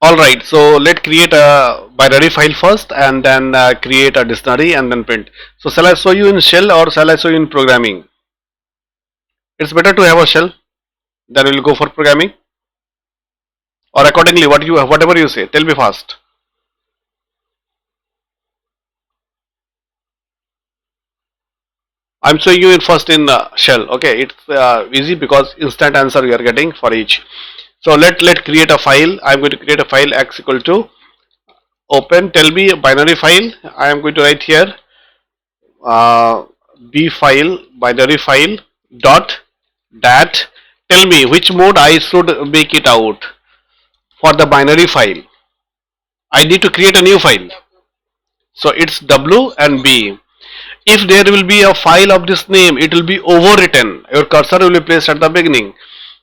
Alright, so let's create a binary file first and then create a dictionary and then print. So shall I show you in shell or shall I show you in programming? It's better to have a shell, then we'll go for programming, or accordingly whatever you say. Tell me fast. I'm showing you in first in shell. Okay, it's easy because instant answer we are getting for each. So let create a file. I'm going to create a file x equal to open. Tell me a binary file. I am going to write here uh, b file binary file dot dat. Tell me which mode I should make it out for the binary file. I need to create a new file. So it's W and B. If there will be a file of this name, it will be overwritten. Your cursor will be placed at the beginning.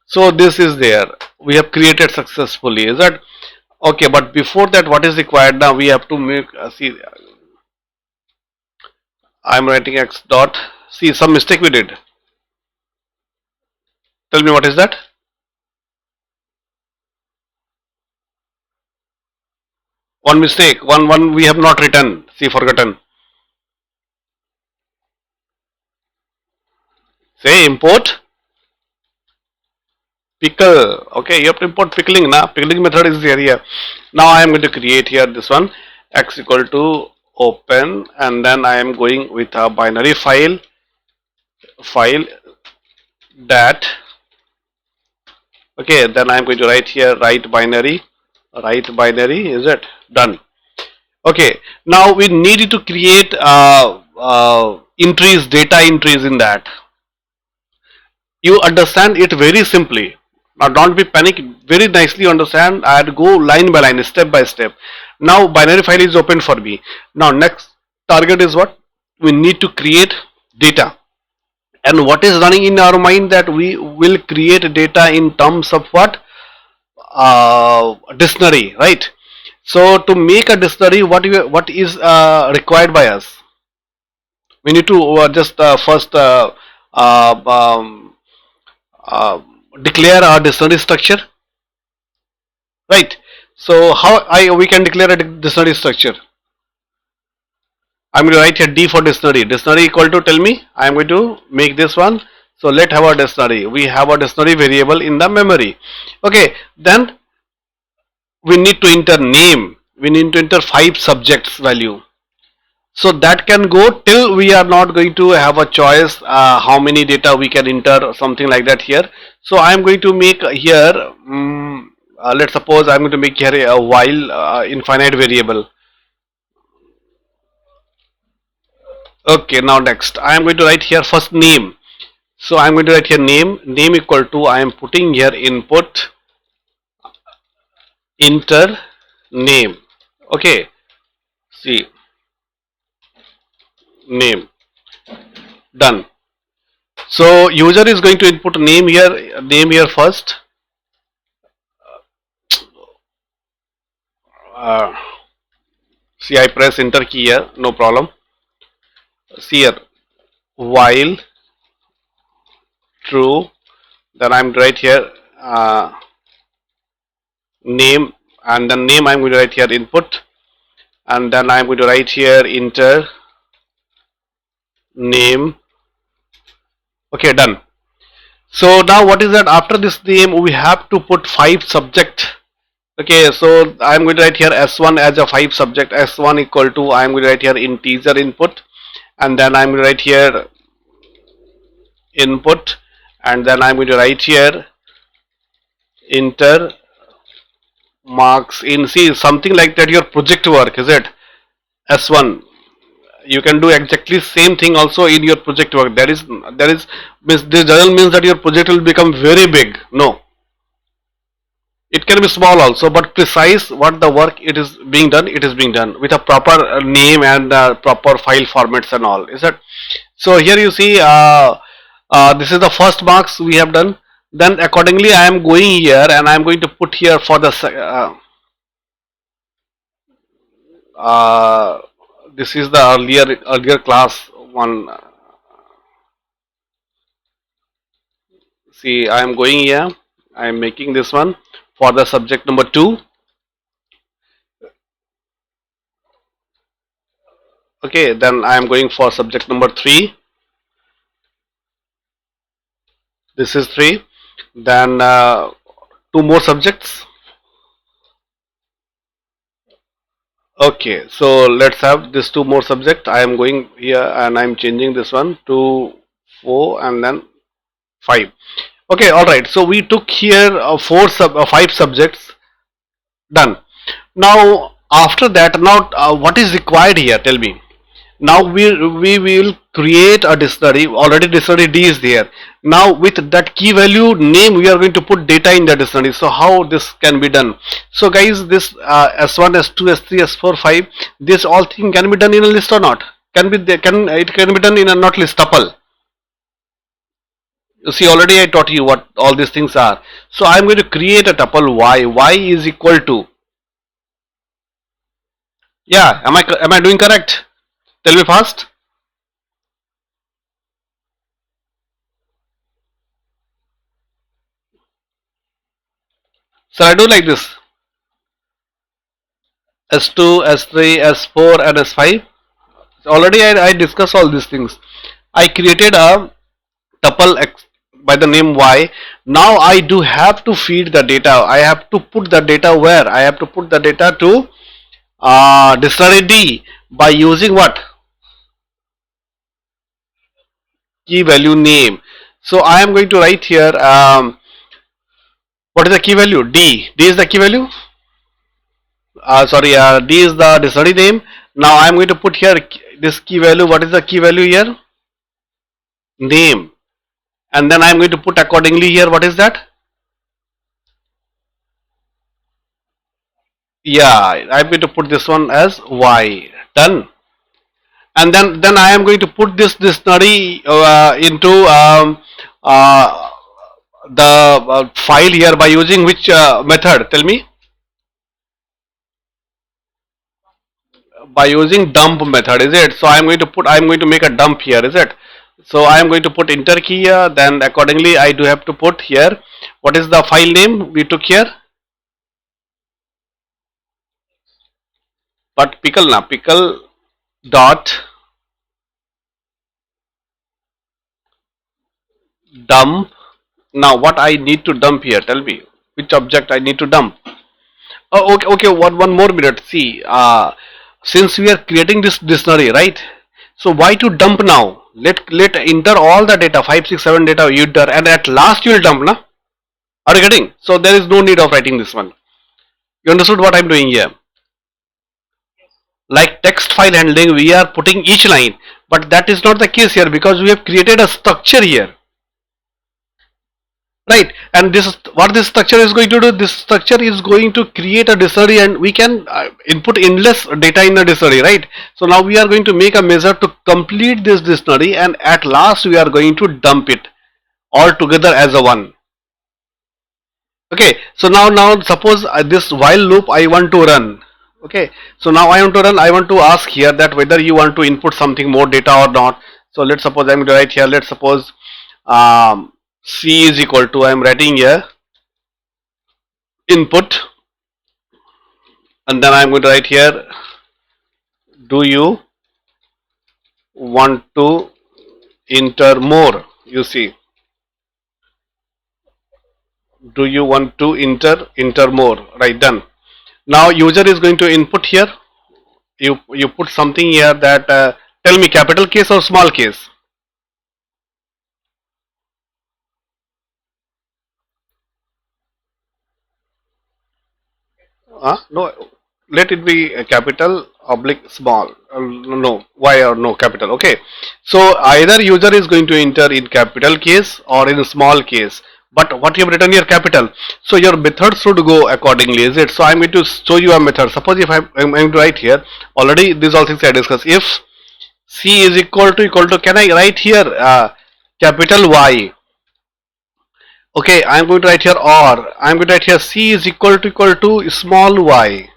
So this is there. We have created successfully. Is that okay? But before that, what is required now? We have to make see. I am writing x dot. See some mistake we did. Tell me what is that? One mistake. One we have not written. See forgotten. Say import pickle. Okay, you have to import pickling now. Pickling method is here. Now I am going to create here this one x equal to open and then I am going with a binary file that. Okay, then I am going to write here write binary is it done. Okay, now we need to create entries, data entries in that. You understand it very simply. Now don't be panic, very nicely understand. I had to go line by line, step by step. Now binary file is open for me. Now next target is what? We need to create data. And what is running in our mind that we will create data in terms of what? Dictionary, right? So to make a dictionary, what is required by us? We need to just first uh, um, uh, declare our dictionary structure, right? So how I we can declare a dictionary structure? I'm going to write here D for dictionary. Dictionary equal to tell me. I'm going to make this one. So let have a dictionary. We have a dictionary variable in the memory. Okay, then we need to enter name. We need to enter 5 subjects value. So that can go till we are not going to have a choice how many data we can enter or something like that here. So I am going to make here let's suppose I am going to make here a while infinite variable. Okay, now next I am going to write here first name. So I am going to write here name equal to I am putting here input enter name. Okay, see name done. So user is going to input name here first. Uh, See, I press enter key here, no problem. See here, while true, then I'm right here name, and then name I'm going to write here input, and then I'm going to write here enter name. Okay, done. So now what is that? After this name, we have to put 5 subject. Okay, so I'm going to write here S1 as a 5 subject. S1 equal to I'm going to write here integer input, and then I'm going to write here input, and then I'm going to write here enter marks in. See something like that your project work, is it? S1 you can do exactly same thing also in your project work. There is means this doesn't mean that your project will become very big. No, it can be small also, but precise what the work it is being done, it is being done with a proper name and proper file formats and all, is that? So here you see this is the first marks we have done. Then accordingly I am going here and I am going to put here for the uh, this is the earlier class one. See, I am going here, I am making this one for the subject number 2. Okay, then I am going for subject number 3. This is 3. Then two more subjects. Okay, so let's have this two more subject. I am going here and I am changing this one to 4 and then 5. Okay, all right. So we took here 5 subjects. Done. Now after that, now what is required here? Tell me. Now we will create a dictionary. Already dictionary D is there. Now with that key value name we are going to put data in the dictionary. So how this can be done? So guys, this S1, S2, S3, S4, 5, this all thing can be done in a list or not? Can be there, can it can be done in a not list tuple? You see, already I taught you what all these things are. So I am going to create a tuple y is equal to, yeah, am I doing correct? Tell me fast. So I do like this. S2, S3, S4 and S5. Already I discussed all these things. I created a tuple x by the name y. Now I do have to feed the data. I have to put the data where? I have to put the data to dictionary D by using what? Key value name. So I am going to write here what is the key value? D. D is the key value. Sorry, D is the dictionary name. Now I am going to put here this key value. What is the key value here? Name. And then I am going to put accordingly here. What is that? Yeah, I'm going to put this one as y. Done. And then I am going to put this dictionary into uh, the file here by using which method? Tell me. By using dump method, is it? So I'm going to make a dump here, is it? So I am going to put enter key here. Then accordingly I do have to put here what is the file name we took here. But pickle na pickle dot dump. Now what I need to dump here? Tell me which object I need to dump. Oh, okay, okay. One more minute. See, since we are creating this dictionary, right? So why to dump now? Let enter all the data 5, 6, 7 data you enter, and at last you will dump, na? Are you getting? So there is no need of writing this one. You understood what I'm doing here? Like text file handling, we are putting each line, but that is not the case here because we have created a structure here. Right, and this is what this structure is going to do. This structure is going to create a dictionary and we can input endless data in the dictionary, right? So now we are going to make a measure to complete this dictionary and at last we are going to dump it all together as a one. Okay, so now suppose this while loop I want to run. Okay, so now I want to run. I want to ask here that whether you want to input something more data or not. So let's suppose I'm going to write here. Let's suppose C is equal to, I am writing here input, and then I am going to write here, do you want to enter more? You see, do you want to enter more? Right, done. Now user is going to input here. You put something here that tell me capital case or small case. No, let it be a capital oblique small. No, why or no capital. Okay, so either user is going to enter in capital case or in small case. But what you have written here capital, so your method should go accordingly, is it? So I'm going to show you a method. Suppose if I'm going to write here already these all things I discussed. If C is equal to, can I write here capital Y? Okay, I'm going to write here or I'm going to write here C is equal to small y.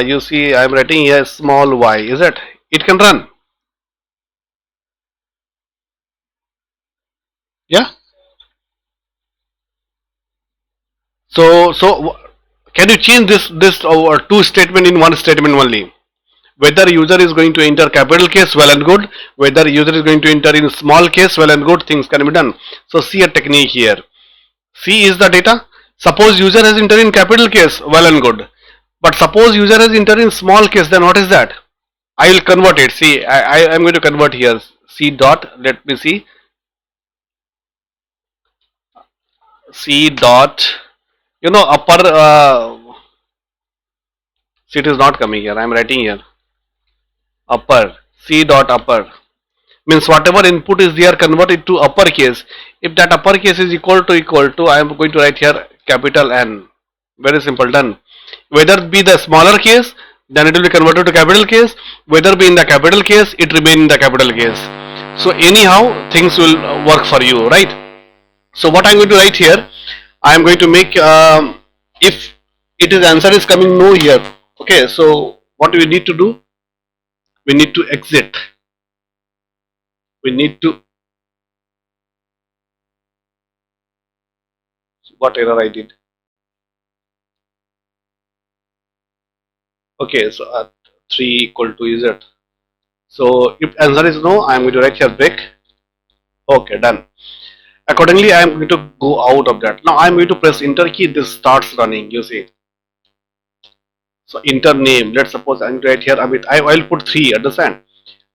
You see I'm writing here small y, is it? It can run. Yeah. So can you change this two statement in one statement only? Whether user is going to enter capital case, well and good. Whether user is going to enter in small case, well and good, things can be done. So see a technique here. C is the data. Suppose user has entered in capital case, well and good. But suppose user has entered in small case, then what is that? I will convert it. See, I am going to convert here. C dot, let me see. C dot, upper, see, it is not coming here. I am writing here. Upper, C dot upper. Means whatever input is there, convert it to uppercase. If that uppercase is equal to, I am going to write here capital N. Very simple, done. Whether it be the smaller case, then it will be converted to capital case. Whether be in the capital case, it remain in the capital case. So anyhow, things will work for you, right? So what I am going to write here, I am going to make, if it is answer is coming no here. Okay, so what we need to do? We need to exit. We need to, what error I did? Okay, so 3 equal to is it? So if answer is no, I am going to write here break. Okay, done. Accordingly, I am going to go out of that. Now I am going to press enter key. This starts running. You see. So enter name. Let's suppose I am going to write here. I will put 3. Understand?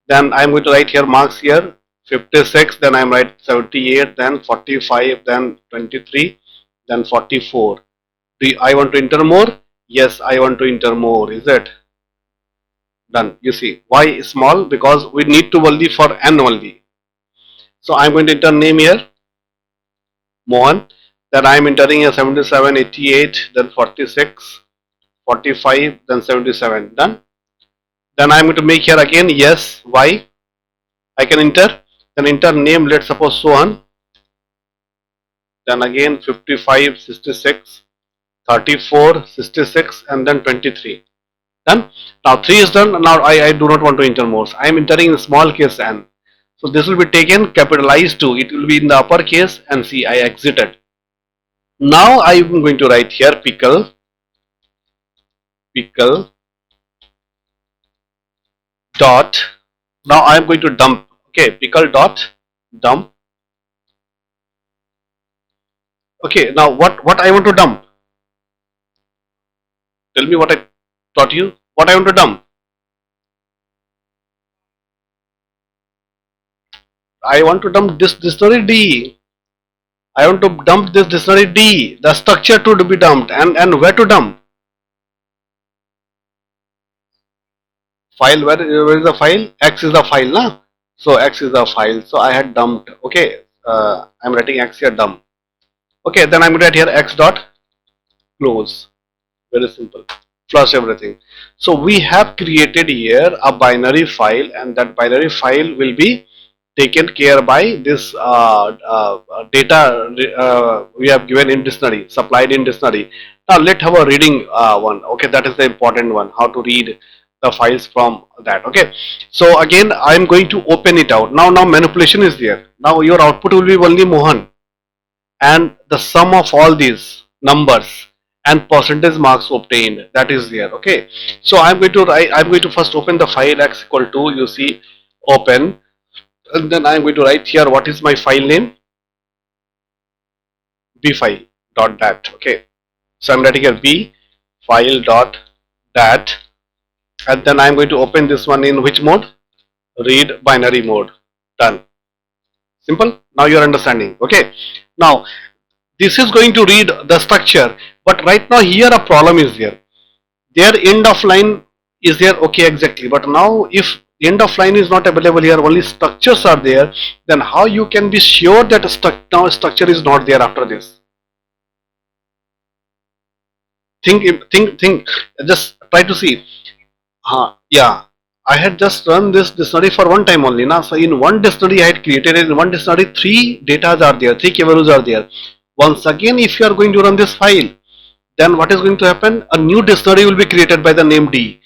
Then I am going to write here marks here 56. Then I am write 78. Then 45. Then 23. Then 44. Do I want to enter more? Yes, I want to enter more. Is it? Done. You see. Why small? Because we need to only for n only. So I am going to enter name here. Mohan. Then I am entering a 77, 88, then 46, 45, then 77. Done. Then I am going to make here again yes. Why? I can enter. Then enter name. Let's suppose Sohan. Then again 55, 66, 34, 66, and then 23. Done. Now 3 is done. Now I do not want to enter more. I am entering in small case n. So this will be taken capitalized to. It will be in the upper case and see I exited. Now I am going to write here pickle dot. Now I am going to dump. Okay, pickle dot dump. Okay, now what I want to dump? Tell me what I taught you. What I want to dump? I want to dump this dictionary D. I want to dump this dictionary D. The structure to be dumped and where to dump? File, where is the file? X is the file, na? So X is the file. So I had dumped. Okay, I'm writing X here dump. Okay, then I'm going to write here X dot close. Very simple. Flush everything. So we have created here a binary file, and that binary file will be taken care by this data we have given in dictionary, supplied in dictionary. Now let's have a reading one. Okay, that is the important one. How to read the files from that. Okay, so again I am going to open it out. Now manipulation is there. Now your output will be only Mohan, and the sum of all these numbers and percentage marks obtained, that is there. Okay, so I'm going to first open the file x equal to, you see, open, and then I'm going to write here what is my file name, b file dot dat. Okay, so I'm writing here b file dot dat, and then I'm going to open this one in which mode? Read binary mode. Done. Simple. Now you are understanding. Okay, now this is going to read the structure, but right now here a problem is there. Their end of line is there. Okay, exactly. But now if end of line is not available here, only structures are there, then how you can be sure that now structure is not there after this? Think. Just try to see. Yeah, I had just run this dictionary for one time only. Now, so in one dictionary I had created, in one dictionary 3 datas are there, 3 keyvalues are there. Once again, if you are going to run this file, then what is going to happen? A new dictionary will be created by the name D.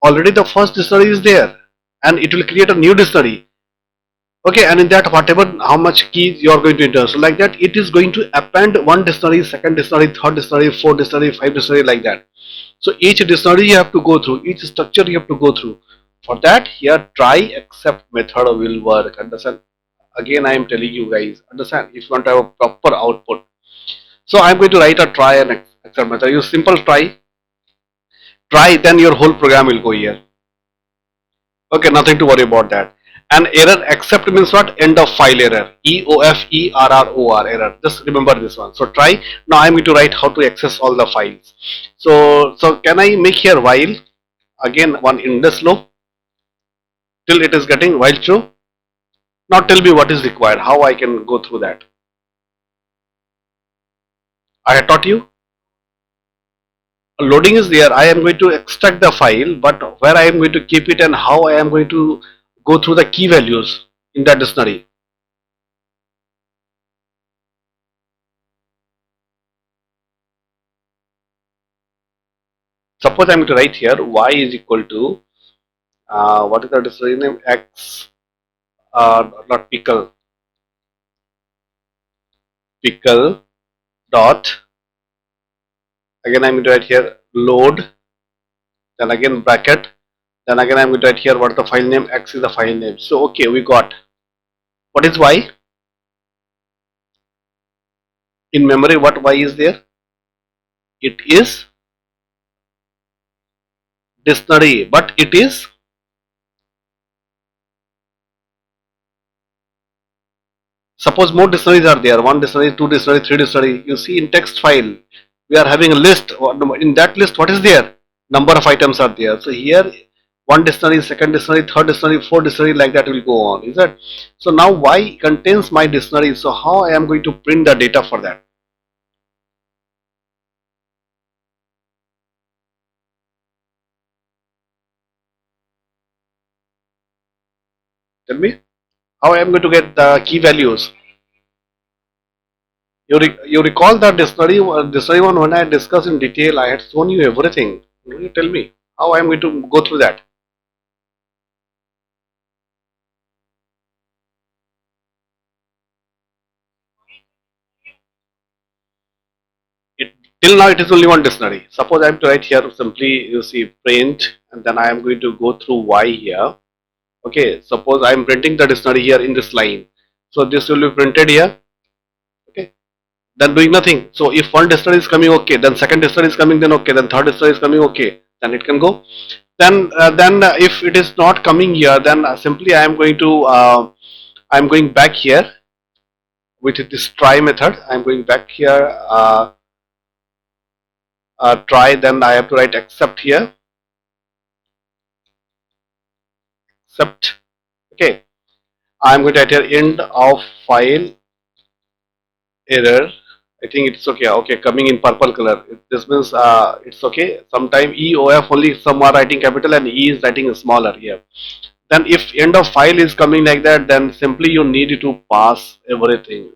Already the first dictionary is there, and it will create a new dictionary. Okay, and in that whatever how much keys you are going to enter, so like that it is going to append one dictionary, second dictionary, third dictionary, fourth dictionary, five dictionary, like that. So each dictionary you have to go through, each structure you have to go through. For that, here try except method will work. Understand? Again I am telling you guys, understand, if you want to have a proper output. So I am going to write a try and except method. Use simple try, then your whole program will go here. Okay, nothing to worry about that. And error except means what? End of file error. EOFERROR error. Just remember this one. So try. Now I am going to write how to access all the files. So can I make here while? Again one index loop till it is getting while true. Now tell me what is required. How I can go through that. I had taught you. Loading is there. I am going to extract the file, but where I am going to keep it and how I am going to go through the key values in that dictionary. Suppose I am going to write here y is equal to what is the dictionary name? X, not pickle dot. Again I am going to write here load. Then again bracket. Then again I am going to write here what is the file name. X is the file name. So okay, we got. What is y? In memory, what y is there? It is dictionary, but it is suppose more dictionaries are there, one dictionary, two dictionary, three dictionary. You see in text file, we are having a list. In that list, what is there? Number of items are there. So here, one dictionary, second dictionary, third dictionary, fourth dictionary, like that will go on. Is that? So now y contains my dictionary. So how I am going to print the data for that? Tell me how I am going to get the key values. You recall the dictionary one when I discussed in detail. I had shown you everything. You tell me how I am going to go through that. It, till now it is only one dictionary. Suppose I am to write here simply you see print and then I am going to go through y here. Okay, suppose I am printing the dictionary here in this line. So this will be printed here. Okay, then doing nothing. So if one dictionary is coming, okay, then second dictionary is coming, then okay, then third dictionary is coming, okay, then it can go. Then if it is not coming here, then simply I am going back here with this try method. I am going back here. Try, then I have to write except here, except. Okay, I am going to write here end of file error. I think it's okay. Okay, coming in purple color. This means it's okay. Sometime EOF only some are writing capital and E is writing smaller here. Then if end of file is coming like that, then simply you need to pass everything.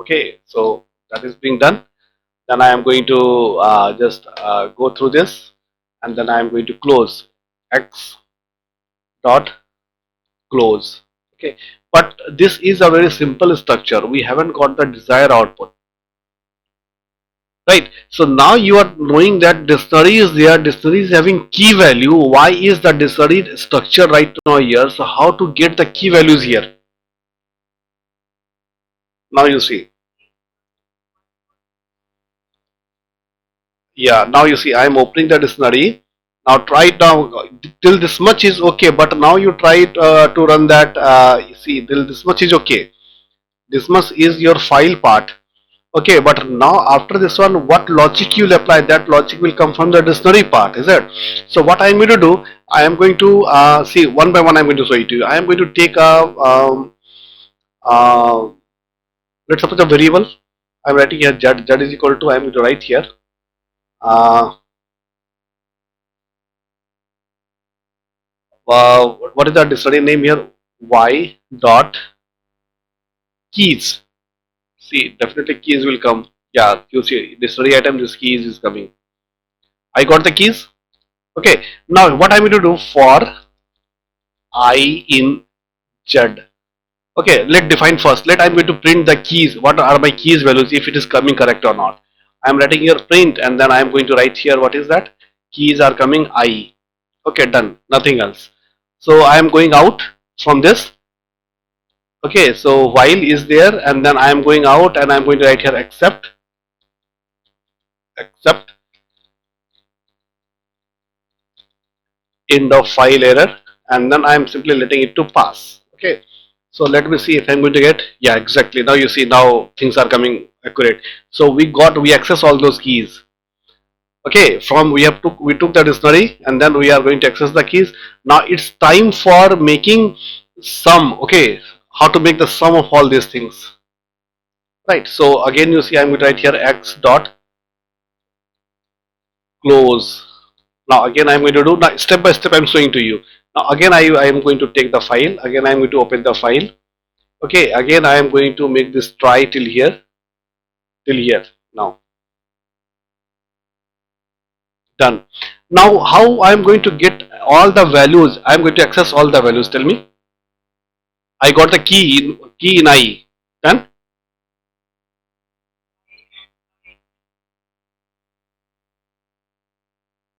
Okay, so that is being done. Then I am going to just go through this and then I am going to close X dot close. Okay, but this is a very simple structure. We haven't got the desired output, right? So now you are knowing that dictionary is there, dictionary is having key value. Why is the dictionary structure right now here? So how to get the key values here? Now you see. Yeah, now you see I am opening the dictionary. Now try it now till this much is okay, but now you try it to run that. You see till this much is okay. This much is your file part. Okay, but now after this one, what logic you will apply? That logic will come from the dictionary part, is it? So what I am going to do, I am going to see one by one. I am going to show it to you. I am going to take a uh, let's suppose a variable. I am writing here z is equal to. I am going to write here. Uh, what is the dictionary name here? Y dot keys. See, definitely keys will come. Yeah, you see dictionary item. This keys is coming. I got the keys. Okay. Now what I'm going to do for I in Z. Okay, let define first. Let I'm going to print the keys. What are my keys values, if it is coming correct or not. I'm writing here print, and then I'm going to write here what is that. Keys are coming I. Okay, done. Nothing else. So I'm going out from this. Okay, so while is there, and then I'm going out and I'm going to write here except end of file error, and then I'm simply letting it to pass. Okay, so let me see if I'm going to get, yeah, exactly. Now you see, now things are coming accurate. So we access all those keys. Okay, from we took the dictionary, and then we are going to access the keys. Now it's time for making sum. Okay, how to make the sum of all these things, right? So again, you see, I'm going to write here x dot close. Now again, I'm going to do, now step by step I'm showing to you. Now again, I am going to take the file. Again, I'm going to open the file. Okay, again I am going to make this try till here, till here. Now done. Now how I'm going to get all the values? I'm going to access all the values. Tell me. I got the key in I. Done.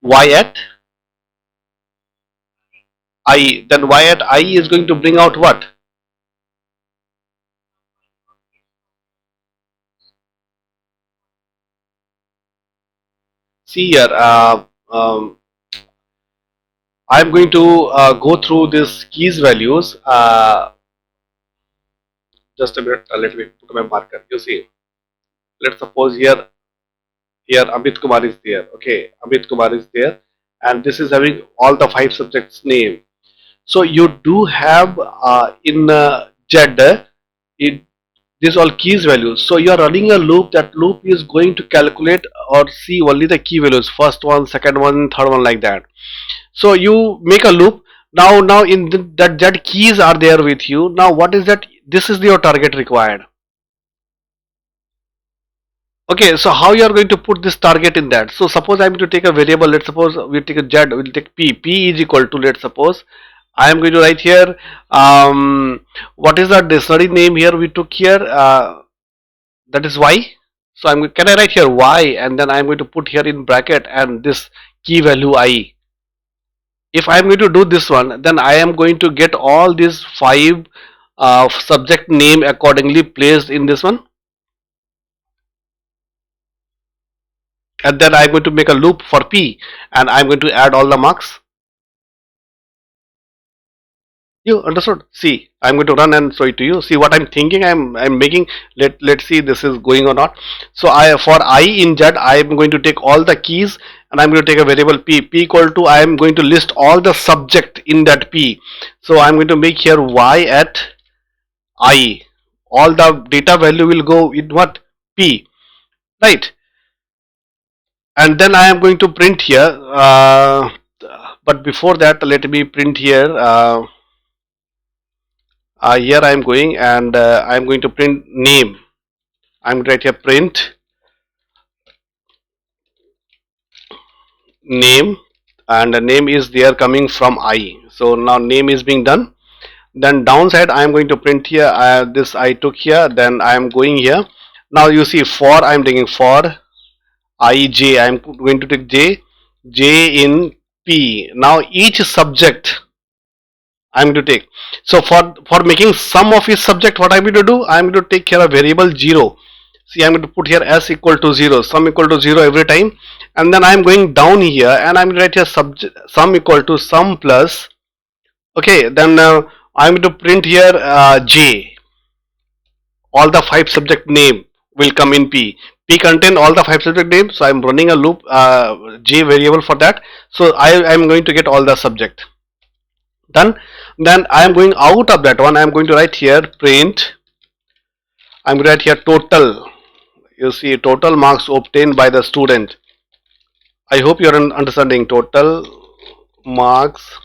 Y at I. Then Y at I is going to bring out what? See here. I'm going to go through this keys values. Just a minute. Let me put my marker. You see. Let's suppose here Amit Kumar is there. Okay, Amit Kumar is there, and this is having all the five subjects name. So you do have in Z it, these all keys values. So you are running a loop. That loop is going to calculate or see only the key values, first one, second one, third one, like that. So you make a loop. Now in that Z keys are there with you. Now what is that? This is your target required. Okay, so how you are going to put this target in that? So suppose I am going to take a variable. Let's suppose we take a Z. We'll take P. P is equal to, let's suppose I am going to write here. What is the dictionary name here we took here? That is Y. So can I write here Y, and then I am going to put here in bracket and this key value I. If I am going to do this one, then I am going to get all these five subject name accordingly placed in this one, and then I'm going to make a loop for P, and I'm going to add all the marks. You understood? See, I'm going to run and show it to you. See what I'm thinking. I'm making. Let's see this is going or not. So I, for I in Z, I'm going to take all the keys, and I'm going to take a variable P. P equal to, I am going to list all the subject in that P. So I'm going to make here Y at I. All the data value will go in what? P. Right? And then I am going to print here. But before that, let me print here. Here I am going, and I am going to print name. I am going to write here print name, and the name is there coming from I. So now name is being done. Then downside I am going to print here this I took here. Then I am going here. Now you see, for I am taking for I j. I am going to take j in P. Now each subject I am going to take. So for making sum of each subject, what I am going to do? I am going to take here a variable 0. See, I am going to put here s equal to 0, sum equal to 0 every time, and then I am going down here, and I am going to write here sum equal to sum plus. Okay, then I am going to print here j. All the five subject name will come in P. P contain all the five subject names. So I am running a loop j variable for that. So I am going to get all the subject. Done. Then I am going out of that one. I am going to write here print. I am going to write here total. You see, total marks obtained by the student. I hope you are understanding. Total marks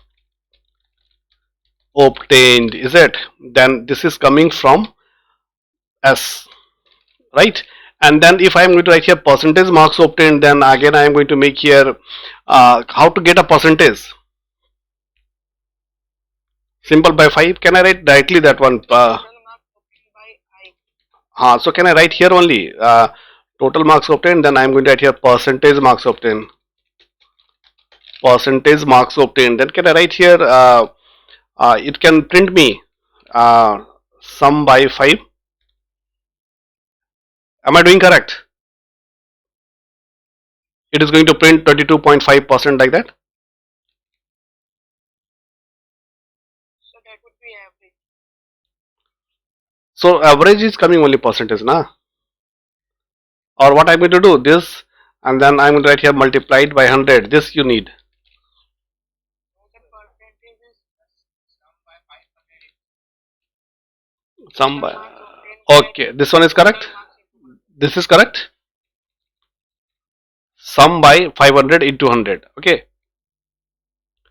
obtained, is it? Then this is coming from S, right? And then if I am going to write here percentage marks obtained, then again I am going to make here how to get a percentage. Simple, by 5. Can I write directly that one? So can I write here only total marks obtained? Then I am going to write here percentage marks obtained. Percentage marks obtained. Then can I write here? It can print me sum by 5. Am I doing correct? It is going to print 22.5% like that. So average is coming only percentage, na? Or what I'm going to do this, and then I'm going to write here multiplied by 100. This you need. Sum by. Okay, this one is correct. This is correct. Sum by 500 into 100. Okay.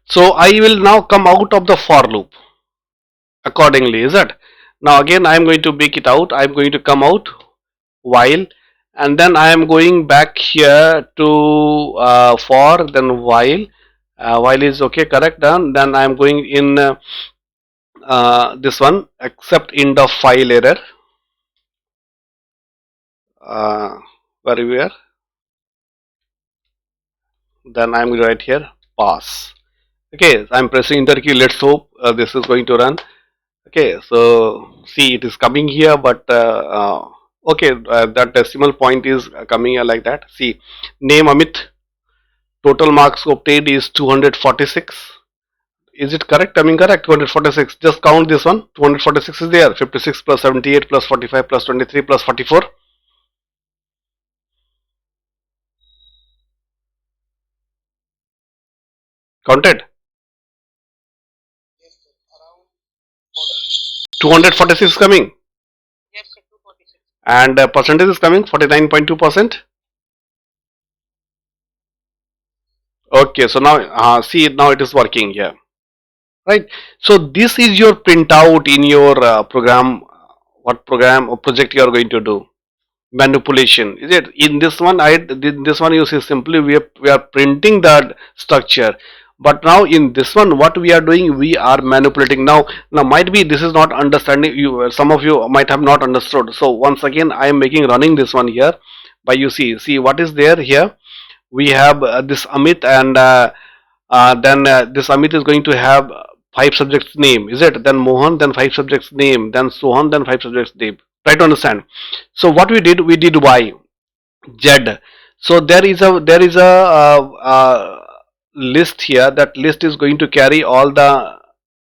So I will now come out of the for loop accordingly. Is it? Now again I am going to make it out. I am going to come out while, and then I am going back here to for, then while is okay, correct, done. Then I am going in this one except in the file error, where we are. Then I am going to write here pass. Okay, I am pressing enter key. Let's hope this is going to run. Okay, so see, it is coming here, but okay, that decimal point is coming here like that. See, name Amit, total marks obtained is 246. Is it correct? I mean correct, 246. Just count this one. 246 is there. 56 plus 78 plus 45 plus 23 plus 44. Counted. 246 is coming. And percentage is coming 49.2%. Okay, so now see, now it is working here, right? So this is your printout in your program. What program or project you are going to do? Manipulation, is it? In this one, this one you see simply we are printing that structure. But now in this one, what we are doing, we are manipulating. Now might be this is not understanding. You, some of you might have not understood. So once again, I am making running this one here. By you see what is there here. We have this Amit, and then this Amit is going to have 5 subjects name, is it? Then Mohan, then 5 subjects name, then Sohan, then 5 subjects name. Try to understand. So what we did Y, Z. So there is a list here. That list is going to carry all the,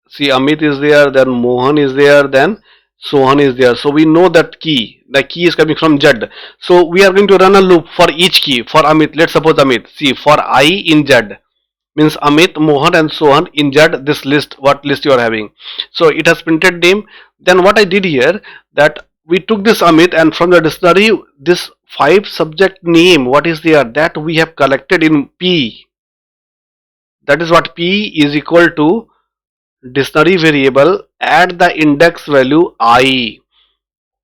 see, Amit is there, then Mohan is there, then Sohan is there. So we know that key. The key is coming from Z. So we are going to run a loop for each key. For Amit, let's suppose Amit. See, for I in Z means Amit, Mohan and Sohan in Z, this list, what list you are having. So it has printed name. Then what I did here, that we took this Amit, and from the dictionary, this 5 subject name, what is there, that we have collected in P. That is what P is equal to dictionary variable, add the index value I.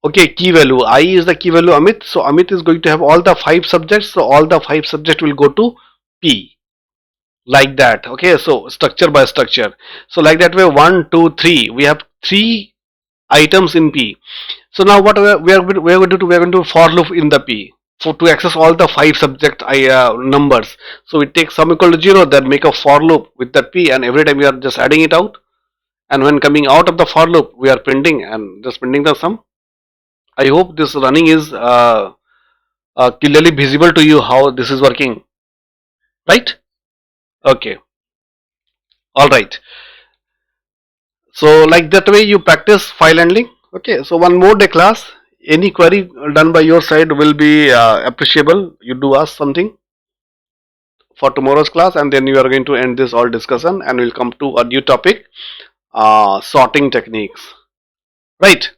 Okay, key value I is the key value Amit. So Amit is going to have all the 5 subjects. So all the 5 subjects will go to P, like that. Okay, so structure by structure. So like that way, 1 2 3, we have 3 items in P. So now what we are going to do, we are going to for loop in the P for to access all the 5 subject numbers. So we take sum equal to 0, then make a for loop with that P, and every time we are just adding it out, and when coming out of the for loop, we are printing and just printing the sum. I hope this running is clearly visible to you how this is working, right? Okay, all right. So like that way you practice file handling. Okay, so one more day class. Any query done by your side will be appreciable. You do ask something for tomorrow's class, and then you are going to end this all discussion, and we'll come to a new topic, sorting techniques, right?